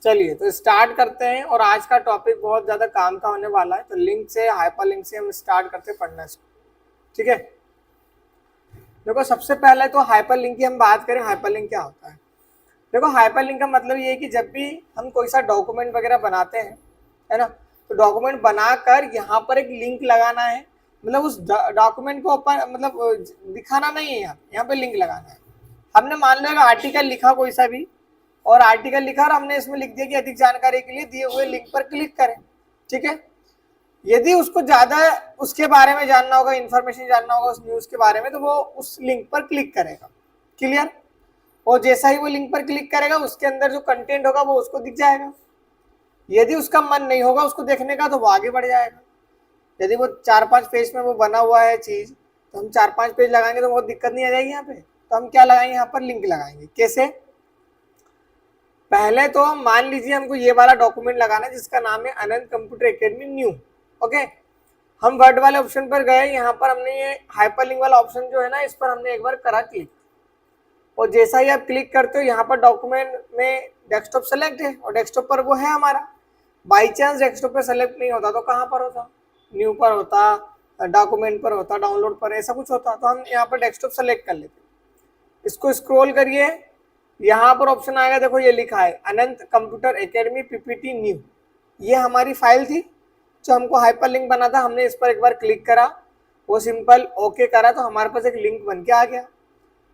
चलिए तो स्टार्ट करते हैं, और आज का टॉपिक बहुत ज्यादा काम का होने वाला है। तो लिंक से, हाइपरलिंक से हम स्टार्ट करते पढ़ना इसको, ठीक है। देखो सबसे पहले तो हाइपरलिंक की हम बात करें, हाइपरलिंक क्या होता है। देखो हाइपरलिंक का मतलब ये है कि जब भी हम कोई सा डॉक्यूमेंट वगैरह बनाते हैं, है ना, तो डॉक्यूमेंट बनाकर यहाँ पर एक लिंक लगाना है। मतलब उस डॉक्यूमेंट को अपन मतलब दिखाना नहीं है, यहाँ पे लिंक लगाना है। हमने मान लो आर्टिकल लिखा कोई सा भी, और आर्टिकल लिखा और हमने इसमें लिख दिया कि अधिक जानकारी के लिए दिए हुए लिंक पर क्लिक करें, ठीक है। यदि उसको ज्यादा उसके बारे में जानना होगा, इंफॉर्मेशन जानना होगा उस न्यूज के बारे में, तो वो उस लिंक पर क्लिक करेगा, क्लियर। और जैसा ही वो लिंक पर क्लिक करेगा, उसके अंदर जो कंटेंट होगा वो उसको दिख जाएगा। यदि उसका मन नहीं होगा उसको देखने का, तो वो आगे बढ़ जाएगा। यदि वो 4-5 पेज में वो बना हुआ है चीज, तो हम 4-5 पेज लगाएंगे तो बहुत दिक्कत नहीं आ जाएगी यहाँ पे। तो हम क्या लगाएंगे, यहाँ पर लिंक लगाएंगे। कैसे? पहले तो मान लीजिए हमको ये वाला डॉक्यूमेंट लगाना है जिसका नाम है अनंत कंप्यूटर एकेडमी न्यू, ओके। हम वर्ड वाले ऑप्शन पर गए, यहाँ पर हमने ये हाइपरलिंक वाला ऑप्शन जो है ना, इस पर हमने एक बार करा क्लिक। और जैसा ही आप क्लिक करते हो, यहाँ पर डॉक्यूमेंट में डेस्कटॉप सेलेक्ट है, और डेस्कटॉप पर वो है हमारा। बाई चांस डेस्कटॉप पर सेलेक्ट नहीं होता तो कहाँ पर होता, न्यू पर होता, डॉक्यूमेंट पर होता, डाउनलोड पर, ऐसा कुछ होता। तो हम यहाँ पर डेस्कटॉप सेलेक्ट कर लेते। इसको स्क्रॉल करिए, यहाँ पर ऑप्शन आएगा, देखो ये लिखा है अनंत कंप्यूटर एकेडमी पीपीटी न्यू। ये हमारी फाइल थी जो हमको हाइपरलिंक बना था। हमने इस पर एक बार क्लिक करा, वो सिंपल ओके करा, तो हमारे पास एक लिंक बन के आ गया।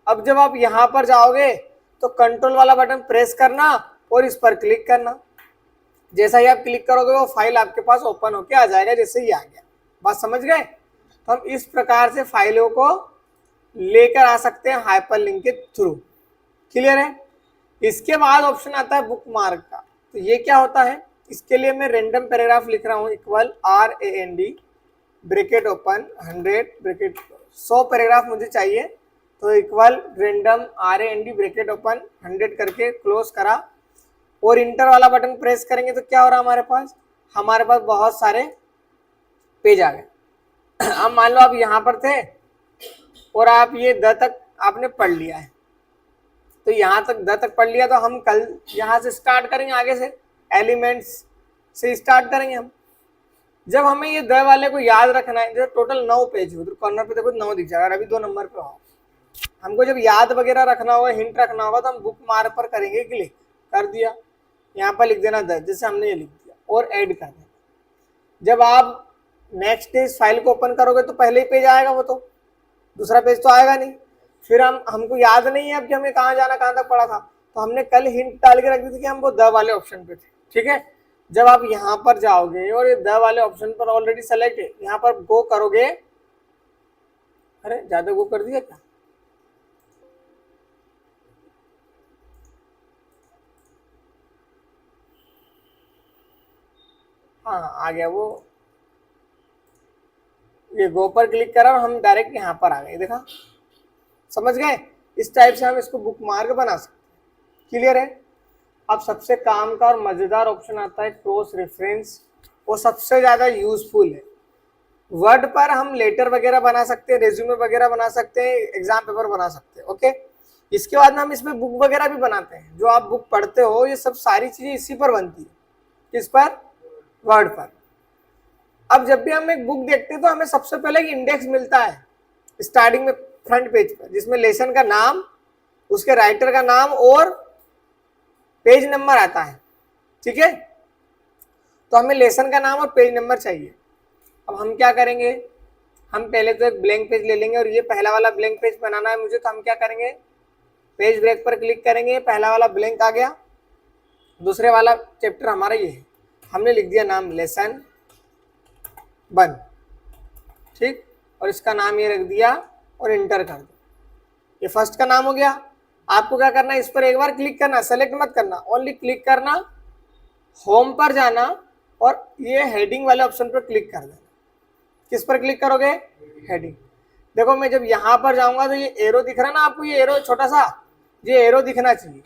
अब जब आप यहाँ पर जाओगे तो कंट्रोल वाला बटन प्रेस करना और इस पर क्लिक करना। जैसा ही आप क्लिक करोगे वो फाइल आपके पास ओपन होके आ जाएगा, जैसे ही आ गया। बात समझ गए? तो हम इस प्रकार से फाइलों को लेकर आ सकते हैं हाइपरलिंक के थ्रू, क्लियर है। इसके बाद ऑप्शन आता है बुकमार्क का। तो ये क्या होता है, इसके लिए मैं रेंडम पैराग्राफ लिख रहा हूँ, equal RAND bracket open 100 bracket 100 paragraph मुझे चाहिए, तो equal random RAND bracket open 100 करके क्लोज करा, और इंटर वाला बटन प्रेस करेंगे तो क्या हो रहा है हमारे पास बहुत सारे पेज आ गए। अब मान लो आप यहाँ पर थे और आप ये द तक आपने पढ़ लिया है, तो यहाँ तक द तक पढ़ लिया, तो हम कल यहाँ से स्टार्ट करेंगे, आगे से एलिमेंट्स से स्टार्ट करेंगे हम। जब हमें ये द वाले को याद रखना है, जो टोटल 9 पेज उधर कॉर्नर पे देखो 9 दिख जाएगा, अभी 2 नंबर पे हो। हमको जब याद वगैरह रखना होगा, हिंट रखना होगा, तो हम बुक मार्क पर करेंगे क्लिक, कर दिया, यहाँ पर लिख देना 10, जैसे हमने ये लिख दिया, और ऐड कर देना। जब आप नेक्स्ट इस फाइल को ओपन करोगे तो पहले ही पेज आएगा, वो तो दूसरा पेज तो आएगा नहीं। फिर हमको याद नहीं है अब कि हमें कहाँ जाना, कहाँ तक पड़ा था, तो हमने कल हिंट डाल के रख दी थी कि हम वो द वाले ऑप्शन पे थे, ठीक है। जब आप यहाँ पर जाओगे और ये द वाले ऑप्शन पर ऑलरेडी सेलेक्ट है, यहाँ पर गो करोगे, अरे ज्यादा गो कर दिया क्या, हाँ आ गया वो, ये गो पर क्लिक करा और हम डायरेक्ट यहाँ पर आ गए, देखा, समझ गए। इस टाइप से हम इसको बुक मार्क बना सकते हैं, क्लियर है। अब सबसे काम का और मजेदार ऑप्शन आता है क्रॉस रेफरेंस। वो सबसे ज्यादा यूजफुल है। वर्ड पर हम लेटर वगैरह बना सकते हैं, रेज्यूमे वगैरह बना सकते हैं, एग्जाम पेपर बना सकते हैं, ओके। इसके बाद में हम इसमें बुक वगैरह भी बनाते हैं, जो आप बुक पढ़ते हो, ये सब सारी चीजें इसी पर बनती है। किस पर? वर्ड पर। अब जब भी हम एक बुक देखते हैं तो हमें सबसे पहले एक इंडेक्स मिलता है स्टार्टिंग में फ्रंट पेज पर, जिसमें लेसन का नाम, उसके राइटर का नाम और पेज नंबर आता है, ठीक है। तो हमें लेसन का नाम और पेज नंबर चाहिए। अब हम क्या करेंगे, हम पहले तो एक ब्लैंक पेज ले लेंगे, और ये पहला वाला ब्लैंक पेज बनाना है मुझे, तो हम क्या करेंगे, पेज ब्रेक पर क्लिक करेंगे, पहला वाला ब्लैंक आ गया। दूसरे वाला चैप्टर हमारा ये है, हमने लिख दिया नाम लेसन 1, ठीक, और इसका नाम ये रख दिया और इंटर कर दो। ये फर्स्ट का नाम हो गया। आपको क्या करना है, इस पर एक बार क्लिक करना, सेलेक्ट मत करना, ओनली क्लिक करना, होम पर जाना, और ये हेडिंग वाले ऑप्शन पर क्लिक कर देना। किस पर क्लिक करोगे? हेडिंग। देखो मैं जब यहाँ पर जाऊंगा तो ये एरो दिख रहा है ना आपको, ये एरो छोटा सा, ये एरो दिखना चाहिए।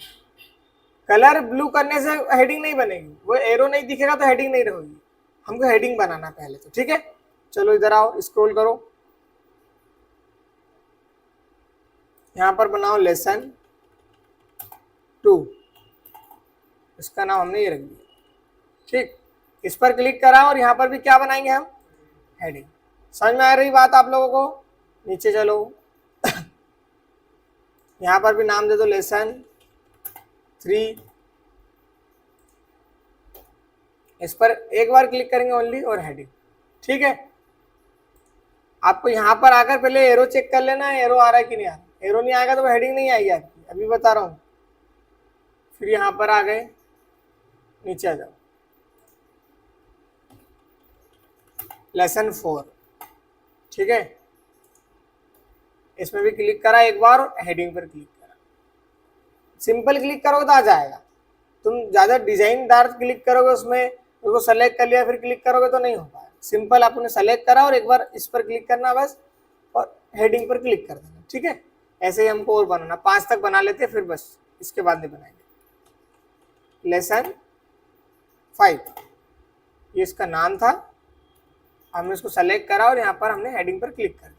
कलर ब्लू करने से हेडिंग नहीं बनेगी, वो एरो नहीं दिखेगा तो हेडिंग नहीं रहेगी। हमको हेडिंग बनाना पहले तो, ठीक है। चलो इधर आओ, स्क्रॉल करो, यहाँ पर बनाओ लेसन 2, इसका नाम हमने ये रख दिया। ठीक, इस पर क्लिक करा और यहाँ पर भी क्या बनाएंगे हम, हेडिंग। समझ में आ रही बात आप लोगों को? नीचे चलो यहाँ पर भी नाम दे दो लेसन 3। इस पर एक बार क्लिक करेंगे ओनली और हेडिंग। ठीक है, आपको यहाँ पर आकर पहले एरो चेक कर लेना है, एरो आ रहा है कि नहीं आ रहा। एरो नहीं आएगा तो हेडिंग नहीं आएगी आपकी, अभी बता रहा हूँ। फिर यहाँ पर आ गए, नीचे आ जाओ, लेसन 4। ठीक है, इसमें भी क्लिक करा एक बार और हेडिंग पर क्लिक करा। सिंपल क्लिक करोगे तो आ जाएगा, तुम ज्यादा डिजाइनदार क्लिक करोगे उसमें, उसको सेलेक्ट कर लिया फिर क्लिक करोगे तो नहीं हो पाएगा। सिंपल आपने सेलेक्ट करा और एक बार इस पर क्लिक करना बस, और हेडिंग पर क्लिक कर देना। ठीक है, ऐसे ही हमको और बनाना, 5 तक बना लेते फिर बस इसके बाद नहीं बनाएंगे। लेसन 5 ये इसका नाम था, हमने इसको सेलेक्ट करा और यहाँ पर हमने हेडिंग पर क्लिक कर दिया।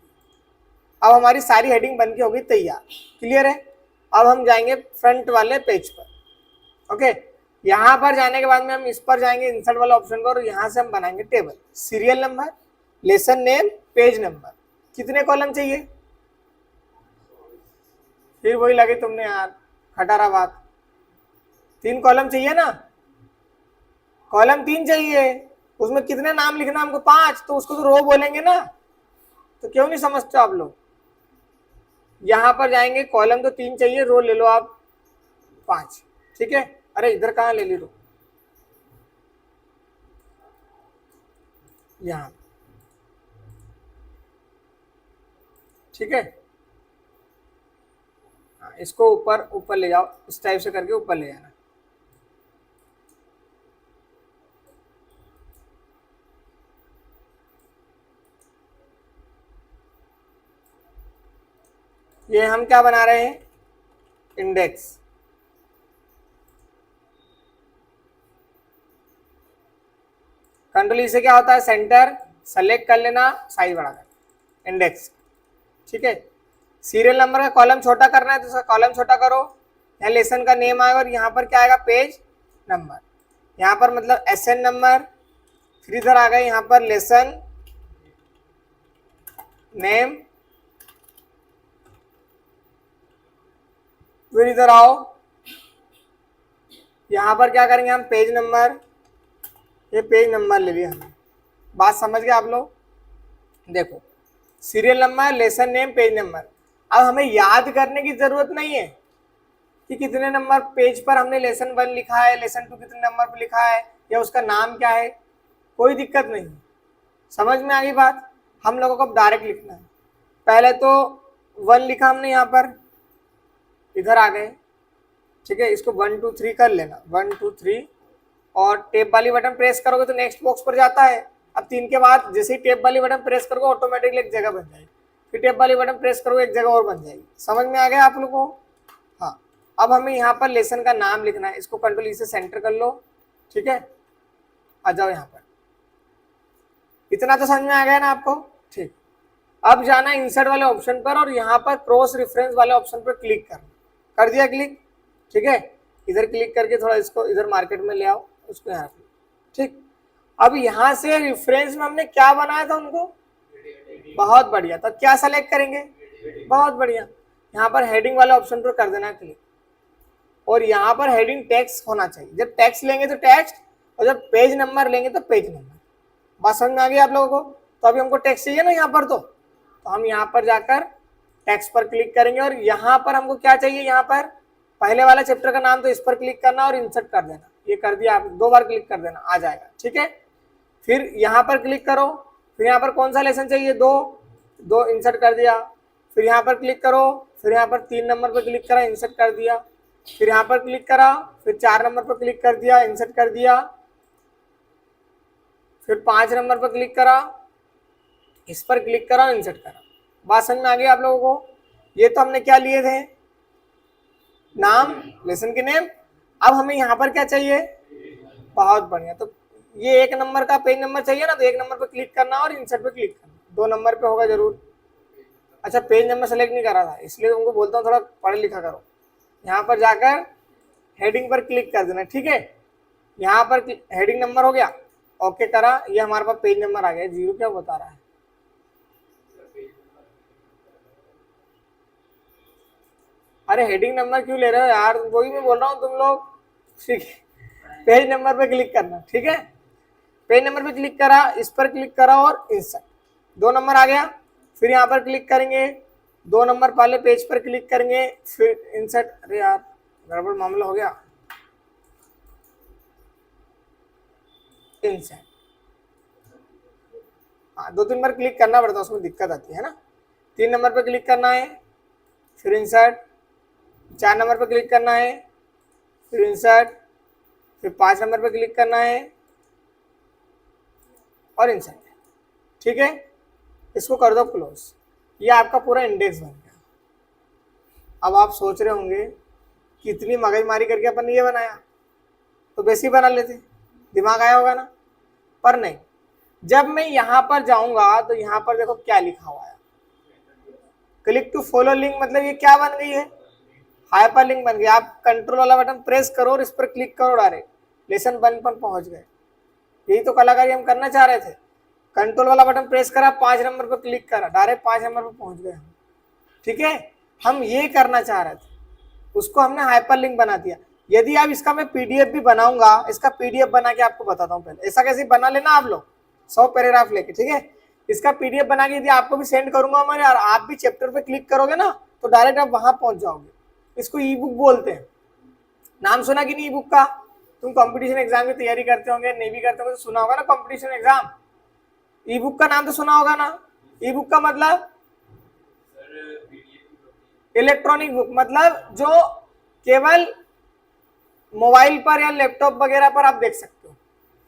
अब हमारी सारी हेडिंग बन के होगी तैयार। क्लियर है? अब हम जाएंगे फ्रंट वाले पेज पर। ओके, यहाँ पर जाने के बाद में हम इस पर जाएंगे इंसर्ट वाला ऑप्शन पर, और यहाँ से हम बनाएंगे table, serial number, lesson name, page number. कितने कॉलम चाहिए? फिर वही लगे तुमने यार, खटारा बात। 3 कॉलम चाहिए ना, कॉलम 3 चाहिए, उसमें कितने नाम लिखना हमको? 5, तो उसको तो रो बोलेंगे ना, तो क्यों नहीं समझते आप लोग? यहां पर जाएंगे, कॉलम तो 3 चाहिए, रो ले लो आप 5। ठीक है, अरे इधर कहाँ ले ली रो, यहां। ठीक है, इसको ऊपर ऊपर ले जाओ, इस टाइप से करके ऊपर ले जाना। ये हम क्या बना रहे हैं? इंडेक्स। कंट्रोल से क्या होता है? सेंटर, सेलेक्ट कर लेना, साइज बढ़ा कर, इंडेक्स। ठीक है, सीरियल नंबर का कॉलम छोटा करना है तो उसका कॉलम छोटा करो। यहाँ लेसन का नेम आएगा और यहाँ पर क्या आएगा? Page number. यहाँ पर मतलब एसएन नंबर। फिर इधर आ गए, यहाँ पर लेसन नेम। फिर इधर आओ, यहाँ पर क्या करेंगे हम? Page number. ये पेज नंबर ले लिया हमने। बात समझ गए आप लोग? देखो, serial number, lesson name, page number. अब हमें याद करने की जरूरत नहीं है कि कितने नंबर पेज पर हमने लेसन 1 लिखा है, लेसन 2 कितने नंबर पर लिखा है, या उसका नाम क्या है। कोई दिक्कत नहीं। समझ में आ गई बात? हम लोगों को डायरेक्ट लिखना है। पहले तो 1 लिखा हमने यहाँ पर, इधर आ गए। ठीक है, इसको 1 2 3 कर लेना, 1 2 3, और टेप वाली बटन प्रेस करोगे तो नेक्स्ट बॉक्स पर जाता है। अब 3 के बाद जैसे ही टेप वाली बटन प्रेस करोगे ऑटोमेटिकली एक जगह बन जाएगी, फिर टेप वाली बटन प्रेस करोगे एक जगह और बन जाएगी। समझ में आ गया आप लोगों को? हाँ, अब हमें यहाँ पर लेसन का नाम लिखना है, इसको कंट्रोल ई से सेंटर कर लो। ठीक है, आ जाओ यहाँ पर। इतना तो समझ में आ गया ना आपको? ठीक, अब जाना इंसर्ट वाले ऑप्शन पर और यहाँ पर क्रॉस रेफरेंस वाले ऑप्शन पर क्लिक करना। कर दिया क्लिक? ठीक है, इधर क्लिक करके थोड़ा इसको इधर मार्केट में ले आओ, उसको यहाँ रख लो। ठीक, अब यहाँ से रेफरेंस में हमने क्या बनाया था उनको? बहुत बढ़िया, तो क्या सेलेक्ट करेंगे? बहुत बढ़िया, यहाँ पर हेडिंग वाले ऑप्शन पर कर देना क्लिक, और यहाँ पर हेडिंग टेक्स्ट होना चाहिए। जब टेक्स्ट लेंगे तो टेक्स्ट, और जब पेज नंबर लेंगे तो पेज नंबर। बात समझ में आ गई आप लोगों को? तो अभी हमको टेक्स्ट चाहिए ना यहाँ पर, तो हम यहाँ पर जाकर टेक्स्ट पर क्लिक करेंगे, और यहाँ पर हमको क्या चाहिए? यहाँ पर पहले वाला चैप्टर का नाम, तो इस पर क्लिक करना और इंसर्ट कर देना। ये कर दिया आप, 2 बार क्लिक कर देना, आ जाएगा। ठीक है, फिर यहाँ पर क्लिक करो, फिर यहाँ पर कौन सा लेसन चाहिए? 2 इंसर्ट कर दिया। फिर यहाँ पर क्लिक करो, फिर यहाँ पर 3 नंबर पर क्लिक करा, इंसर्ट कर दिया। फिर यहाँ पर क्लिक करा, फिर 4 नंबर पर क्लिक कर दिया, इंसर्ट कर दिया। फिर 5 नंबर पर क्लिक करा, इस पर क्लिक करा, इंसर्ट करा। बात समझ में आ गई आप लोगों को? ये तो हमने क्या लिए थे? नाम, लेसन के नेम। अब हमें यहाँ पर क्या चाहिए? बहुत बढ़िया, तो ये 1 नंबर का पेज नंबर चाहिए ना, तो 1 नंबर पर क्लिक करना और इंसर्ट पे क्लिक करना। 2 नंबर पे होगा जरूर। अच्छा, पेज नंबर सेलेक्ट नहीं करा था, इसलिए तुमको बोलता हूँ थोड़ा पढ़ लिखा करो। यहाँ पर जाकर हेडिंग पर क्लिक कर देना, ठीक है। यहाँ पर हेडिंग नंबर हो गया, ओके करा, ये हमारे पास पेज नंबर आ गया। जीरो क्या बता रहा है? अरे हेडिंग नंबर क्यों ले रहे हो यार, वही मैं बोल रहा हूँ तुम लोग, ठीक है। पेज नंबर पे क्लिक करना, ठीक है। पेज नंबर पे क्लिक करा, इस पर क्लिक करा और इंसर्ट, 2 नंबर आ गया। फिर यहाँ पर क्लिक करेंगे, 2 नंबर वाले पेज पर क्लिक करेंगे, फिर इंसर्ट। अरे यार गड़बड़ मामला हो गया, इंसर्ट। हाँ 2-3 बार क्लिक करना पड़ता है, उसमें दिक्कत आती है ना। 3 नंबर पर क्लिक करना है, फिर इंसर्ट। 4 नंबर पर क्लिक करना है, फिर इंसर्ट। फिर 5 नंबर पर क्लिक करना है और इंसर्ट, ठीक है। इसको कर दो क्लोज, ये आपका पूरा इंडेक्स बन गया। अब आप सोच रहे होंगे कितनी मगजमारी करके अपन ने ये बनाया, तो बेसिक बना लेते, दिमाग आया होगा ना। पर नहीं, जब मैं यहां पर जाऊंगा तो यहां पर देखो क्या लिखा हुआ है, क्लिक टू फॉलो लिंक, मतलब ये क्या बन गई है, हाइपर लिंक बन गई। आप कंट्रोल वाला बटन प्रेस करो और इस पर क्लिक करो, डायरेक्ट लेसन 1 पर पहुंच गए। यही तो कलाकारी हम करना चाह रहे थे। कंट्रोल वाला बटन प्रेस करा, 5 नंबर पर क्लिक करा, डायरेक्ट 5 नंबर पर पहुंच गए हम, ठीक है। हम ये करना चाह रहे थे, उसको हमने हाइपर लिंक बना दिया। यदि आप इसका मैं पीडीएफ भी बनाऊंगा, इसका पीडीएफ बना के आपको बताता हूँ पहले, ऐसा कैसे बना लेना आप लोग 100 पैराग्राफ लेके, ठीक है। इसका पीडीएफ बना के यदि आपको भी सेंड करूंगा मैं, और आप भी चैप्टर पे क्लिक करोगे ना तो डायरेक्ट आप वहां पहुंच जाओगे। इसको ई बुक बोलते हैं, नाम सुना कि नहीं ई बुक का? तुम कंपटीशन एग्जाम की तैयारी करते होंगे, नहीं भी करते होंगे तो सुना होगा ना कंपटीशन एग्जाम। ई बुक का नाम तो सुना होगा ना। ई बुक का मतलब इलेक्ट्रॉनिक बुक, मतलब जो केवल मोबाइल पर या लैपटॉप वगैरह पर आप देख सकते हो,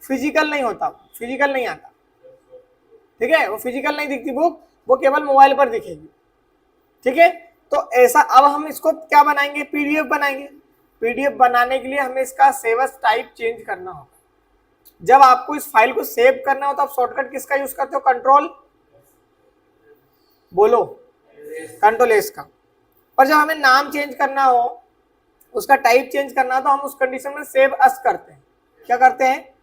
फिजिकल नहीं होता, फिजिकल नहीं आता, ठीक है। वो फिजिकल नहीं दिखती बुक, वो केवल मोबाइल पर दिखेगी, ठीक है। तो ऐसा अब हम इसको क्या बनाएंगे, पीडीएफ बनाएंगे। पीडीएफ बनाने के लिए हमें इसका सेव एज टाइप चेंज करना होगा। जब आपको इस फाइल को सेव करना हो तो आप शॉर्टकट किसका यूज करते हो, कंट्रोल बोलो, कंट्रोल एस का। पर जब हमें नाम चेंज करना हो, उसका टाइप चेंज करना हो, तो हम उस कंडीशन में सेव अस करते हैं। क्या करते हैं?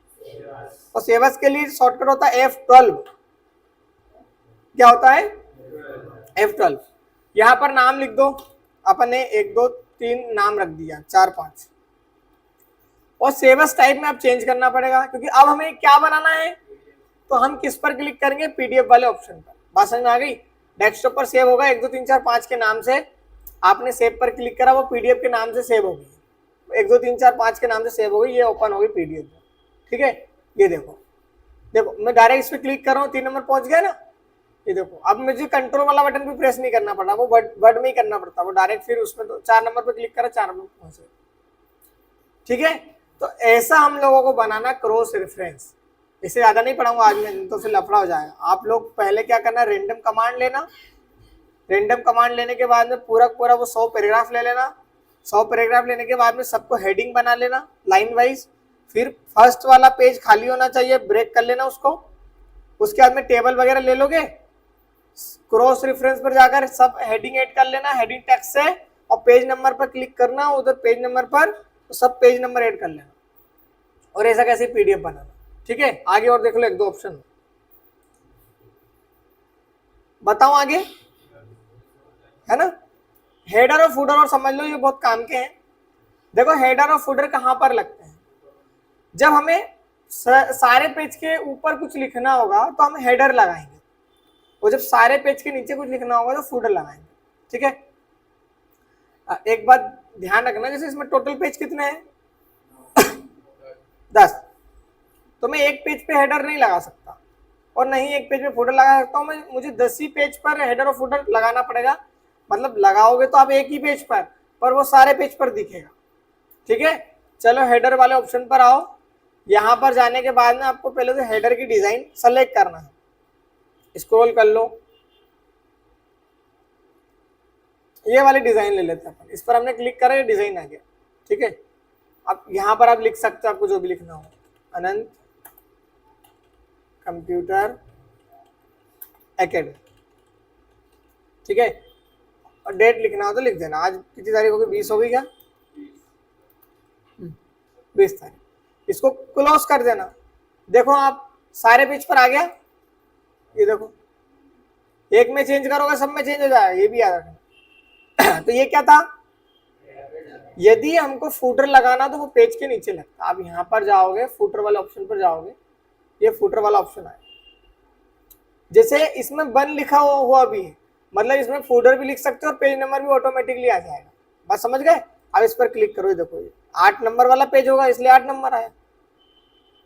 और सेव अस के लिए शॉर्टकट होता है F12। क्या होता है? F12। यहां पर नाम लिख दो, अपन ने 1 2 3 नाम रख दिया, 4 5, और सेव एज टाइप में अब चेंज करना पड़ेगा, क्योंकि अब हमें क्या बनाना है। तो हम किस पर क्लिक करेंगे, पीडीएफ वाले ऑप्शन पर। बात समझ में आ गई? डेस्कटॉप पर सेव होगा 1 2 3 4 5 के नाम से, आपने सेव पर क्लिक करा, वो पीडीएफ के नाम से सेव होगी, 1 2 3 4 5 के नाम से सेव होगी, ये ओपन होगी पीडीएफ, ठीक है। ये देखो, देखो मैं डायरेक्ट इस पर क्लिक कर रहा हूँ, 3 नंबर पहुंच गया ना। ये देखो, अब मुझे कंट्रोल वाला बटन भी प्रेस नहीं करना पड़ा, वो वर्ड में ही करना पड़ता, वो डायरेक्ट फिर उसमें तो 4 नंबर पर क्लिक करा, 4 नंबर पहुंच गया, ठीक है। तो ऐसा हम लोगों को बनाना क्रॉस रेफरेंस। इससे ज्यादा नहीं पढ़ाऊंगा आज मैं, तो फिर लफड़ा हो जाएगा। आप लोग पहले क्या करना, रेंडम कमांड लेना, रेंडम कमांड लेने के बाद में पूरा पूरा वो 100 पैराग्राफ ले लेना। 100 पैराग्राफ लेने के बाद में सबको हेडिंग बना लेना लाइन वाइज। फिर फर्स्ट वाला पेज खाली होना चाहिए, ब्रेक कर लेना उसको। उसके बाद में टेबल वगैरह ले लोगे, क्रॉस रेफरेंस पर जाकर सब हेडिंग ऐड कर लेना हेडिंग टेक्स्ट से, और पेज नंबर पर क्लिक करना, उधर पेज नंबर पर तो सब पेज नंबर ऐड कर लेना, और ऐसा कैसे पीडीएफ बनाना, ठीक है। आगे और देख लो 1 2 ऑप्शन, बताओ आगे, है ना। हेडर और फुटर, और समझ लो ये बहुत काम के हैं। देखो हेडर और फुटर कहां पर लगते हैं, जब हमें सारे पेज के ऊपर कुछ लिखना होगा तो हम हेडर लगाएंगे, और जब सारे पेज के नीचे कुछ लिखना होगा तो फुटर लगाएंगे, ठीक है। एक बात ध्यान रखना, जैसे इसमें टोटल पेज कितने हैं 10, तो मैं एक पेज पे हेडर नहीं लगा सकता, और नहीं एक पेज पे फुटर लगा सकता हूँ मैं, मुझे 10 ही पेज पर हेडर और फुटर लगाना पड़ेगा। मतलब लगाओगे तो आप एक ही पेज पर वो सारे पेज पर दिखेगा, ठीक है। चलो हेडर वाले ऑप्शन पर आओ। यहां पर जाने के बाद में आपको पहले तो हेडर की डिजाइन सेलेक्ट करना है, स्क्रॉल कर लो, ये वाली डिजाइन ले लेते हैं अपन। इस पर हमने क्लिक करा, ये डिजाइन आ गया, ठीक है। अब यहाँ पर आप लिख सकते हो आपको जो भी लिखना हो, अनंत कंप्यूटर एकेडमी, ठीक है। और डेट लिखना हो तो लिख देना, आज कितनी तारीख होगी, 20 होगी क्या, 20 तारीख। इसको क्लोज कर देना। देखो आप सारे पेज पर आ गया, ये देखो एक में चेंज करोगे सब में चेंज हो जाएगा, ये भी याद रखना। तो ये क्या था, यदि हमको फूटर लगाना तो वो पेज के नीचे लगता। आप यहाँ पर जाओगे, फूटर वाले ऑप्शन पर जाओगे, ये फूटर वाला ऑप्शन आया। जैसे इसमें 1 लिखा हुआ भी है, मतलब इसमें फूटर भी लिख सकते हो और पेज नंबर भी ऑटोमेटिकली आ जाएगा। बस समझ गए। अब इस पर क्लिक करो, ये देखो ये 8 नंबर वाला पेज होगा इसलिए 8 नंबर आया,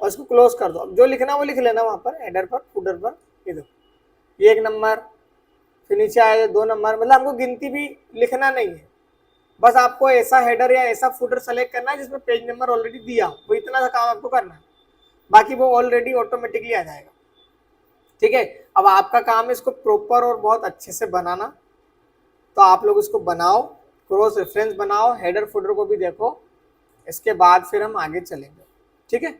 और इसको क्लोज कर दो। अब जो लिखना वो लिख लेना वहां पर, हेडर पर, फूटर पर। ये देखो ये 1 नंबर, फिर नीचे आया 2 नंबर, मतलब हमको गिनती भी लिखना नहीं है, बस आपको ऐसा हेडर या ऐसा फूटर सेलेक्ट करना है जिसमें पेज नंबर ऑलरेडी दिया हो, वो इतना सा काम आपको करना है, बाकी वो ऑलरेडी ऑटोमेटिकली आ जाएगा। ठीक है, अब आपका काम है इसको प्रॉपर और बहुत अच्छे से बनाना। तो आप लोग इसको बनाओ, क्रॉस रेफरेंस बनाओ, हेडर फुटर को भी देखो, इसके बाद फिर हम आगे चलेंगे। ठीक है।